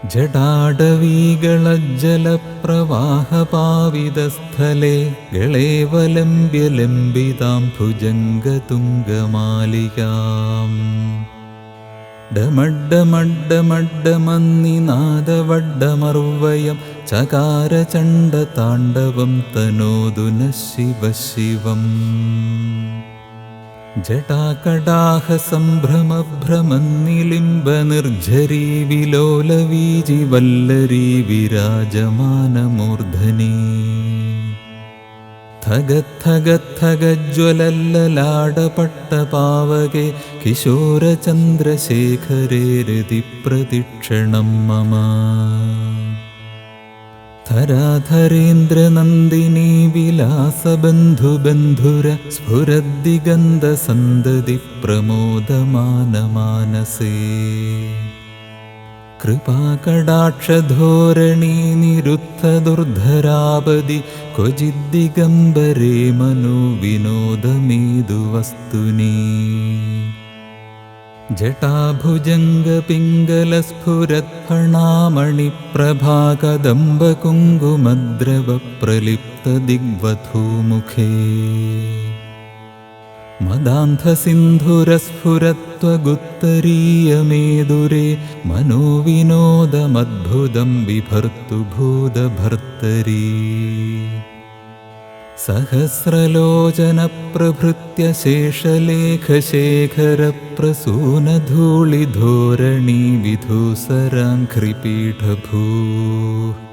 ജടാടവീകളജ്ജലപ്രവാഹപാവിതസ്ഥലെ ഗളേവലംബ്യലംബിതാം ഭുജംഗതുംഗമാലികാം ഡമഡ്ഡമഡ്ഡമഡ്ഡമന്നിനാദവഡ്ഡമർവയം ചകാരചണ്ഡതാണ്ഡവം തനോതു നഃ ശിവ ശിവം. ജടാകടാഹസംഭ്രമഭ്രമന്നിലിംബനിർഝരീ വിലോലവീചിവല്ലരീ വിരാജമാനമൂർധനീ ഥഗദ്ധഗദ്ധഗജ്വലല്ലലാടപട്ടപാവകേ കിശോരചന്ദ്രശേഖരേ രതിപ്രതിക്ഷണം മമ. ധരാധരേന്ദ്രനന്ദിനീ വിലാസബന്ധുബന്ധുര സ്ഫുരദ്ദിഗന്ധസന്തതി പ്രമോദമാനമാനസേ. കൃപാകടാക്ഷധോരണീ നിരുദ്ധദുർധരാപദി ക്വചിദ്ദിഗംബരേ മനോവിനോദമേതുവസ്തുനീ. जटाभुजङ्गपिङ्गलस्फुरत्फणामणिप्रभाकदम्बकुङ्कुमद्रवप्रलिप्तदिग्वधूमुखे मदान्धसिन्धुरस्फुरत्वगुत्तरीयमेदुरे मनोविनोदमद्भुतं बिभर्तु भूतभर्तरी. सहस्रलोचनप्रभृत्य शेषलेखशेखरप्रसूनधूलिधोरणी विधूसराङ्घ्रिपीठभूः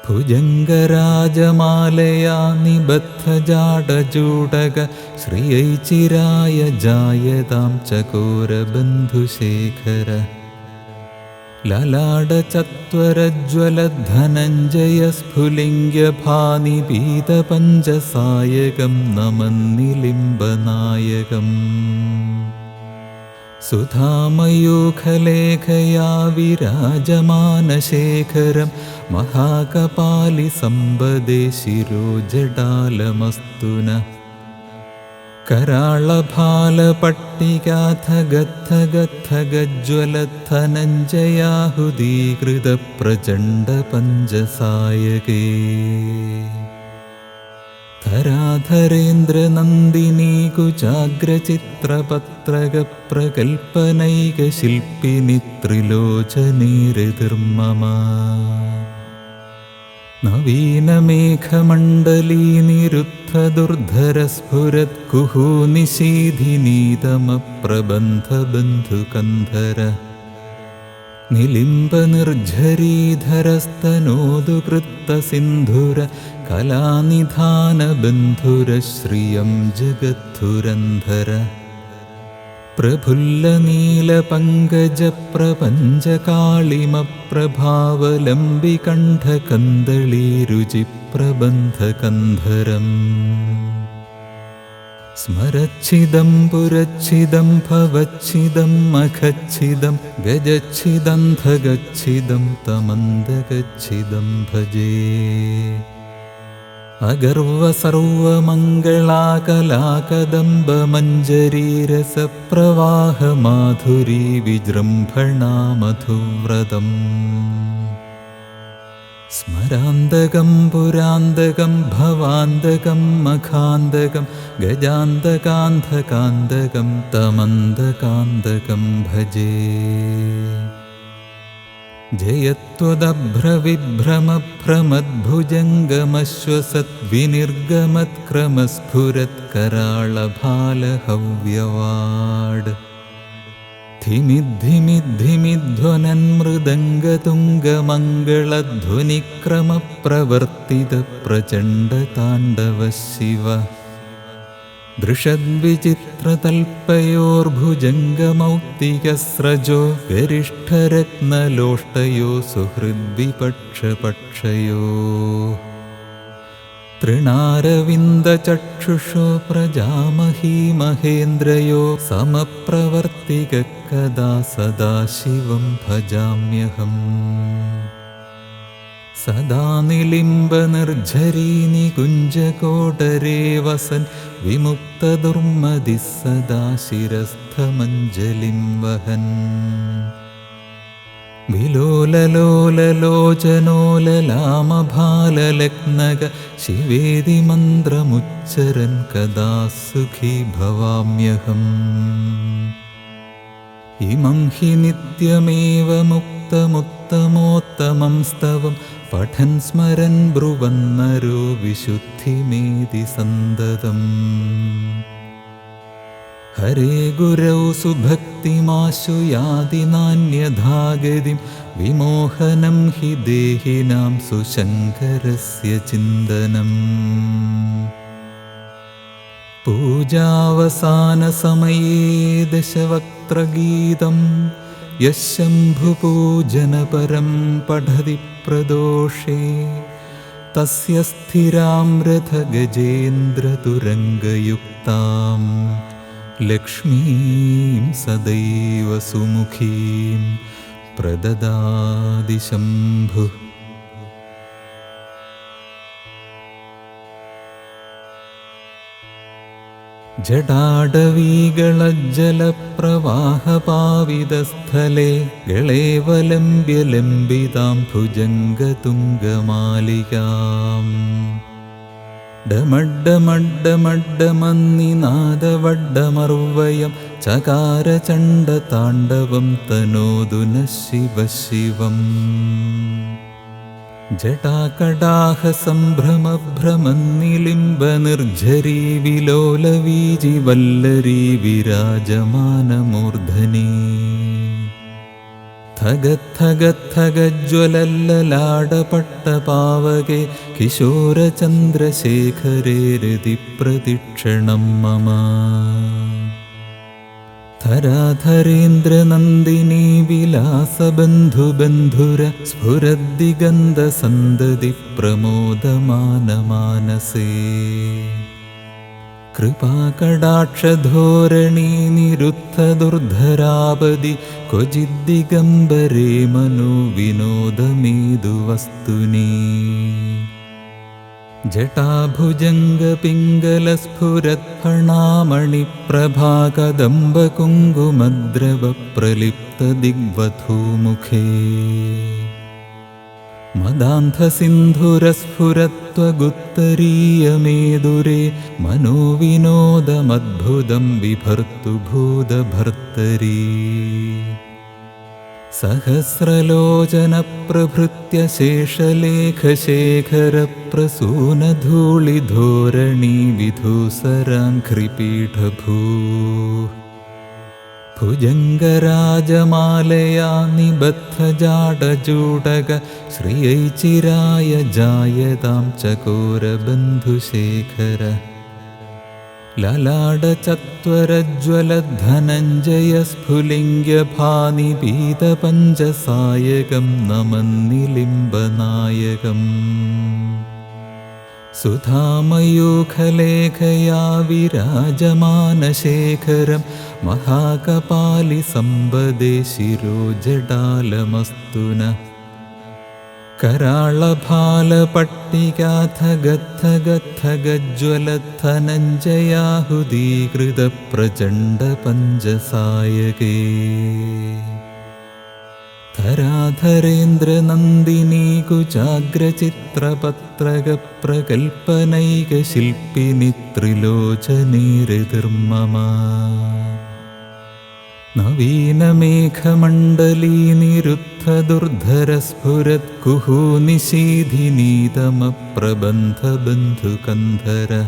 भुजङ्गराजमालया निबद्धजाडजूटक श्रियैचिराय जायतां चकोरबन्धुशेखर. ललाटचत्वरज्वलधनञ्जयस्फुलिङ्ग्यभानिपीतपञ्चसायकं नमन्निलिम्बनायकम्. सुधामयूखलेखया विराजमानशेखरं महाकपालिसम्पदे शिरोजटालमस्तु नः. कराळभालपट्टिकाथगद्धगद्धगज्ज्वलद्धनञ्जयाहुदीकृतप्रचण्डपञ्चसायके. धराधरेन्द्रनन्दिनी कुचाग्रचित्रपत्रकप्रकल्पनैकशिल्पिनि त्रिलोचनी हृदिर्मम. नवीनमेघमण्डली निरुद्धदुर्धरस्फुरत्कुहूनिशीधिनीतमप्रबन्धबन्धुकन्धर. निलिम्बनिर्झरीधरस्तनोदु कृत्तसिन्धुर कलानिधानबन्धुरश्रियं जगद्धुरन्धर. प्रफुल्लनीलपङ्कजप्रपञ्चकाളിमप्रभावलम्बिकण्ठकन्दळीरुचिप्रबन्धकन्धरम्. स्मरच्छिदं पुरच्छिदं भवच्छिदं मखच्छिदं गजच्छिदन्धगच्छिदं तमन्दगच्छिदं भजे. अगर्वसर्वमङ्गलाकलाकदम्बमञ्जरीरसप्रवाहमाधुरी विजृम्भणा मधुव्रतम्. स्मरान्दकं पुरान्दकं भवान्दकं मखान्दकं गजान्दकान्धकान्दकं तमन्दकान्दकं भजे. जयत्वदभ्रविभ्रमभ्रमद्भुजङ्गमस्फुरत्कराळभालहव्यवाड्. धिमिद्धिमिद्धिमिध्वनन्मृदङ्गतुङ्गमङ्गलध्वनिक्रमप्रवर्तितप्रचण्डताण्डव शिव. दृशद्विचित्रतल्पयोर्भुजङ्गमौक्तिकस्रजो गरिष्ठरत्नलोष्टयो सुहृद्विपक्षपक्षयो. तृणारविन्दचक्षुषो प्रजामही महेन्द्रयो समप्रवर्तिकदा सदाशिवं भजाम्यहम्. सदा निलिम्बनिर्झरी निकुञ्जकोटरे वसन् विमुक्तदुर्मदिः सदा शिरस्थमञ्जलिं वहन्. വിലോലലോലലോചനോലലാമഭാലലഗ്നക ശിവേതി മന്ത്രമുച്ചരൻ കഥാ സുഖീ ഭവാമ്യഹം. ഇമം ഹി നിത്യമേവ മുക്തമുത്തമോത്തമം സ്തവം പഠൻ സ്മരൻ ബ്രുവന്നരോ വിശുദ്ധിമേതി സന്തതം. ഹരേ ഗുരൗ സുഭക്തിമാശു യാതി നാന്യഥാഗതിം വിമോഹനം ഹി ദേഹിനാം സുശങ്കരസ്യ ചിന്തനം. പൂജാവസാനസമയേ ദശവക്ത്രഗീതം യശംഭുപൂജനപരം പഠതി പ്രദോഷേ തസ്യ സ്ഥിരാം രഥഗജേന്ദ്രതുരംഗയുക്താം ലക്ഷ്മീം സദൈവ സുമുഖീം പ്രദദാതി ശംഭുഃ. ജടാടവീകളജ്ജലപ്രവാഹപാവിതസ്ഥലേ ഗളേവലംബ്യലംബിതാം ഭുജംഗതുംഗമാലികാം. ഡമഡ്ഡമഡ്ഡമഡ്ഡമന്നിനാദവഡ്ഡമർവയം ചകാരചണ്ഡതാണ്ഡവം തനോതു നഃ ശിവശിവം. ജടാകടാഹസംഭ്രമഭ്രമന്നിലിംബനിർഝരീ വിലോലവീചിവല്ലരീ വിരാജമാനമൂർധനീ. ഥഗദ്ധഗദ്ധഗജ്വലല്ലലാടപട്ടപാവകേ കിശോരചന്ദ്രശേഖരേ രതിപ്രതിക്ഷണം മമ. ധരാധരേന്ദ്രനന്ദിനീ വിലാസബന്ധുബന്ധുര സ്ഫുരദ്ദിഗന്ധസന്തതി പ്രമോദമാനമാനസേ. കൃപാകടാക്ഷധോരണീ നിരുദ്ധദുർധരാപതി ക്വചിദ്ദിഗംബരേ മനോവിനോദമേതു വസ്തുനീ. ജടാഭുജംഗപിംഗലസ്ഫുരത്ഫണാമണിപ്രഭാകദംബകുങ്കുമദ്രവപ്രലിപ്തദിഗ്വധൂമുഖേ. മദാന്ധസിന്ധുരസ്ഫുരത്വഗുത്തരീയമേതുരേ മനോവിനോദമദ്ഭുതം വിഭർതു ഭൂതഭർത്തരീ. സഹസ്രലോചനപ്രഭൃത്യ ശേഷലേഖശേഖരപ്രസൂനധൂളിധോരണീ വിധൂസരാഘ്രിപീഠഭൂഃ. ഭുജംഗരാജമാലയാ നിബദ്ധജാടചൂടക ശ്രിയൈചിരായ ജായതാം ചകോരബന്ധുശേഖര. ലലാടചത്വരജ്വലധനഞ്ജയസ്ഫുലിംഗ്യഭാനിപീതപഞ്ചസായകം നമന്നിലിംബനായകം. സുധാമയൂഖലേഖയാ വിരാജമാനശേഖരം മഹാകപാലിസമ്പദേ ശിരോജടാലമസ്തു നഃ. कराळभालपट्टिकाथगद्धगद्धगज्ज्वलद्धनञ्जयाहुदीकृतप्रचण्डपञ्चसायके. धराधरेन्द्रनन्दिनी कुचाग्रचित्रपत्रकप्रकल्पनैकशिल्पिनि त्रिलोचनी हृदिर्मम. नवीनमेघमण्डली निरुद्धदुर्धरस्फुरत्कुहूनिशीधिनीतमप्रबन्धबन्धुकन्धर.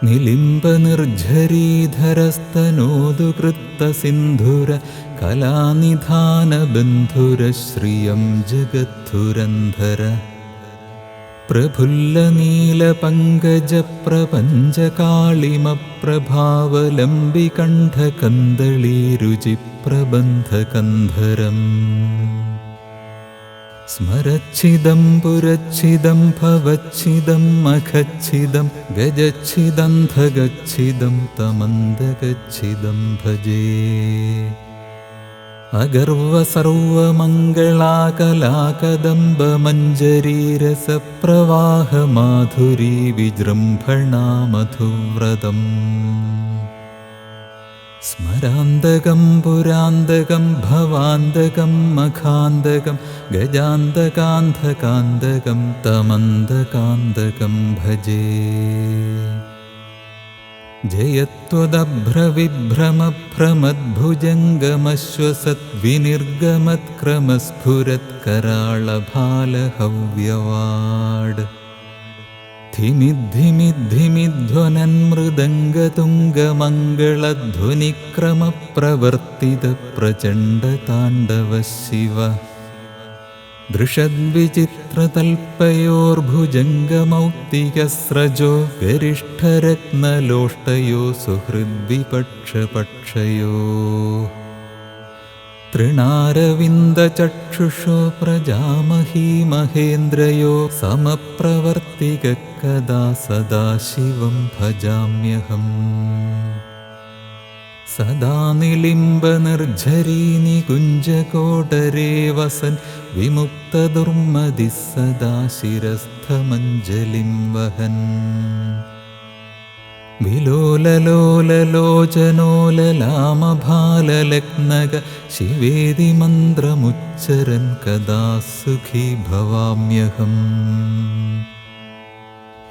निलिम्बनिर्झरीधरस्तनोदु कृत्तसिन्धुर कलानिधानबन्धुर श्रियं जगद्धुरन्धर. प्रफुल्लनीलपङ्कजप्रपञ्चकाളിमप्रभावलम्बिकण्ठकन्दळीरुचिप्रबन्धकन्धरम्. स्मरच्छिदं पुरच्छिदं भवच्छिदं मखच्छिदं गजच्छिदन्धगच्छिदं तमन्दगच्छिदं भजे. अगर्वसर्वमङ्गलाकलाकदम्बमञ्जरीरसप्रवाहमाधुरी विजृम्भणा मधुव्रतम्. സ്മരാന്തകം പുരാന്തകം ഭവാന്തകം മഖാന്തകം ഗജാന്തകാന്തകാന്തകം തമന്തകാന്തകം ഭജേ. ജയത്വദഭ്രവിഭ്രമഭ്രമദ്ഭുജംഗമശ്വസദ്വിനിർഗമത്ക്രമസ്ഫുരത്കരാളഭാലഹവ്യവാഡ്. ധിമിദ്ധിമിദ്ധിമിധ്വനന്മൃദംഗതുംഗമംഗളധ്വനിക്രമപ്രവർത്തിതപ്രചണ്ഡതാണ്ഡവ ശിവ. ദൃഷദ്വിചിത്രതൽപയോർഭുജംഗമൗക്തികസ്രജോ ഗരിഷ്ഠരത്നലോഷ്ടയോ സുഹൃദ്വിപക്ഷപക്ഷയോ. തൃണാരവിന്ദചക്ഷുഷോ പ്രജാമഹീ മഹേന്ദ്രയോ സമപ്രവർത്തികക്കദാ സദാശിവം ഭജാമ്യഹം. സദാ നിലിംബനിർഝരീ നികുഞ്ജകോടരേ വസൻ വിമുക്തദുർമതിഃ സദാ ശിരസ്ഥമഞ്ജലിം വഹൻ. വിലോലലോലലോചനോലലാമഭാലലഗ്നക ശിവേതി മന്ത്രമുച്ചരൻ കദാ സുഖീ ഭവാമ്യഹം.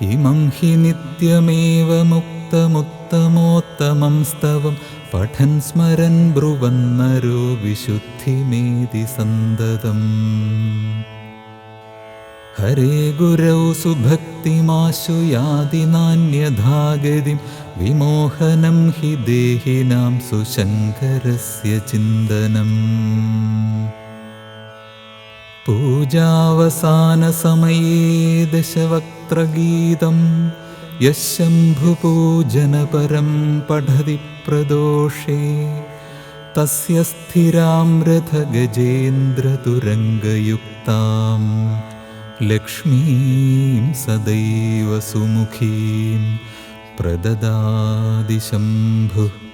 ഇമം ഹി നിത്യമേവ മുക്തമുത്തമോത്തമം സ്തവം പഠൻ സ്മരൻ ബ്രുവന്നരോ വിശുദ്ധിമേതി സന്തതം. ഹരേ ഗുരൗ സുഭക്തിമാശു യാതി നാന്യഥാഗതിം വിമോഹനം ഹി ദേഹിനാം സുശങ്കരസ്യ ചിന്തനം. പൂജാവസാനസമയേ ദശവക്ത്രഗീതം യഃ ശംഭുപൂജനപരം പഠതി പ്രദോഷേ. തസ്യ സ്ഥിരാം രഥഗജേന്ദ്രതുരംഗയുക്താം ലക്ഷ്മീം സദൈവ സുമുഖീം പ്രദദാതി ശംഭുഃ.